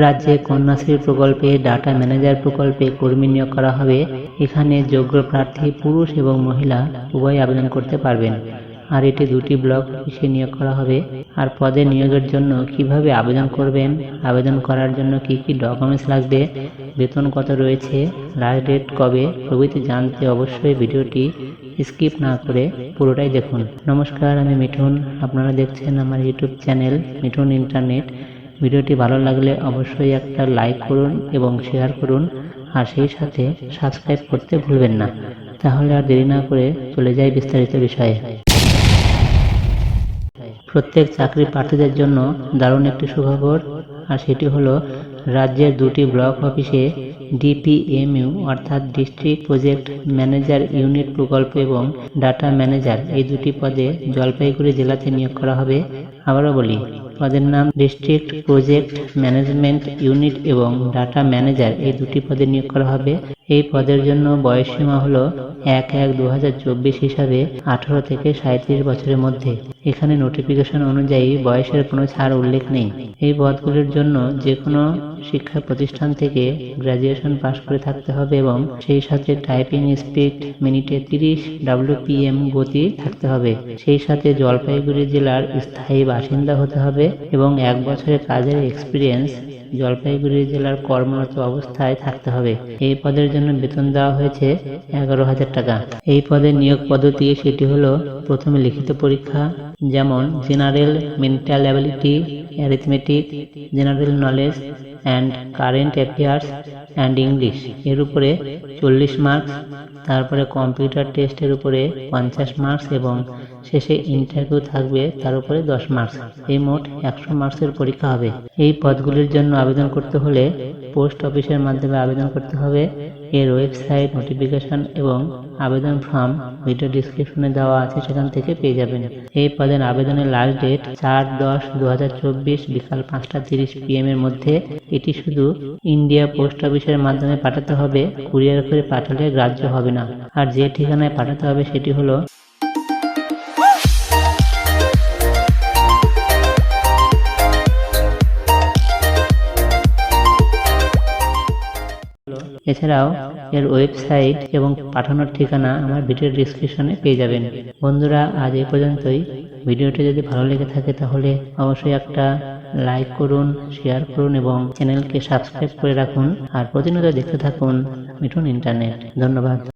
রাজ্যে কন্যাশ্রী প্রকল্পে data manager প্রকল্পে কর্মী নিয়োগ করা হবে। এখানে যোগ্য প্রার্থী পুরুষ এবং মহিলা উভয় আবেদন করতে পারবেন। আর এটি 2টি ব্লক অফিসে নিয়োগ করা হবে। আর পদে নিয়োগের জন্য কিভাবে আবেদন করবেন, আবেদন করার জন্য কি কি ডকুমেন্টস লাগবে, বেতন কত রয়েছে, লাস্ট ডেট কবে প্রভৃতি জানতে অবশ্যই ভিডিওটি স্কিপ না করে পুরোটাই দেখুন। নমস্কার, আমি মিঠুন। আপনারা দেখছেন আমার ইউটিউব চ্যানেল মিঠুন ইন্টারনেট। ভিডিওটি ভালো লাগলে অবশ্যই একটা লাইক করুন এবং শেয়ার করুন, আর সেই সাথে সাবস্ক্রাইব করতে ভুলবেন না। তাহলে আর দেরি না করে চলে যাই বিস্তারিত বিষয়ে। প্রত্যেক চাকরি প্রার্থীদের জন্য দারুণ একটি সুখবর, আর সেটি হলো রাজ্যের 2টি ব্লক অফিসে ডিপিএমইউ অর্থাৎ ডিস্ট্রিক্ট প্রজেক্ট ম্যানেজার ইউনিট প্রকল্প এবং ডাটা ম্যানেজার এই 2টি পদে জলপাইগুড়ি জেলাতে নিয়োগ করা হবে। আবারও বলি, পদের নাম ডিস্ট্রিক্ট প্রজেক্ট ম্যানেজমেন্ট ইউনিট এবং ডাটা ম্যানেজার এই 2টি পদে নিয়োগ করা হবে। এই পদের জন্য বয়সসীমা হলো 1/1/2024 হিসাবে 18 থেকে 37 বছরের মধ্যে। এখানে নোটিফিকেশন অনুযায়ী বয়সের কোনো ছাড় উল্লেখ নেই। এই পদগুলির জন্য যে কোনো শিক্ষা প্রতিষ্ঠান থেকে গ্র্যাজুয়েশন পাশ করে থাকতে হবে এবং সেই সাথে টাইপিং স্পিড মিনিটে 30 WPM গতি থাকতে হবে। সেই সাথে জলপাইগুড়ি জেলার স্থায়ী বাসিন্দা হতে হবে এবং 1 বছরের কাজের এক্সপিরিয়েন্স জলপাইগুড়ি জেলার কর্মরত অবস্থায় থাকতে হবে। এই পদের জন্য বেতন দেওয়া হয়েছে 11,000 টাকা। এই পদের নিয়োগ পদ্ধতি সেটি হলো, প্রথমে লিখিত পরীক্ষা, যেমন general mental ability, arithmetic, general knowledge and current affairs and English এর উপরে 40 মার্কস, তারপরে কম্পিউটার টেস্টের উপরে 50 মার্কস এবং শেষে ইন্টারভিউ থাকবে তার উপরে 10 মার্কস। এই মোট 100 মার্কসের পরীক্ষা হবে। এই পদগুলির জন্য আবেদন করতে হলে পোস্ট অফিসের মাধ্যমে আবেদন করতে হবে। এর ওয়েবসাইট, নোটিফিকেশন এবং আবেদন ফর্ম ভিডিও ডিসক্রিপশনে দেওয়া আছে, সেখান থেকে পেয়ে যাবেন। এই পদের আবেদনের লাস্ট ডেট 4/10/2024 বিকাল 5:30 PM এর মধ্যে। এটি শুধু ইন্ডিয়া পোস্ট অফিসের মাধ্যমে পাঠাতে হবে, কুরিয়ার করে পাঠালে গ্রাহ্য হবে না। আর যে ঠিকানায় পাঠাতে হবে সেটি হলো এছাড়াও এর ওয়েবসাইট এবং পাঠানোর ঠিকানা আমার ভিডিও ডিসক্রিপশনে পেয়ে যাবেন। বন্ধুরা, আজ এই পর্যন্তই। ভিডিওটি যদি ভালো লেগে থাকে তাহলে অবশ্যই একটা লাইক করুন, শেয়ার করুন এবং চ্যানেলকে সাবস্ক্রাইব করে রাখুন। আর প্রতিনিয়ত দেখতে থাকুন মিঠুন ইন্টারনেট। ধন্যবাদ।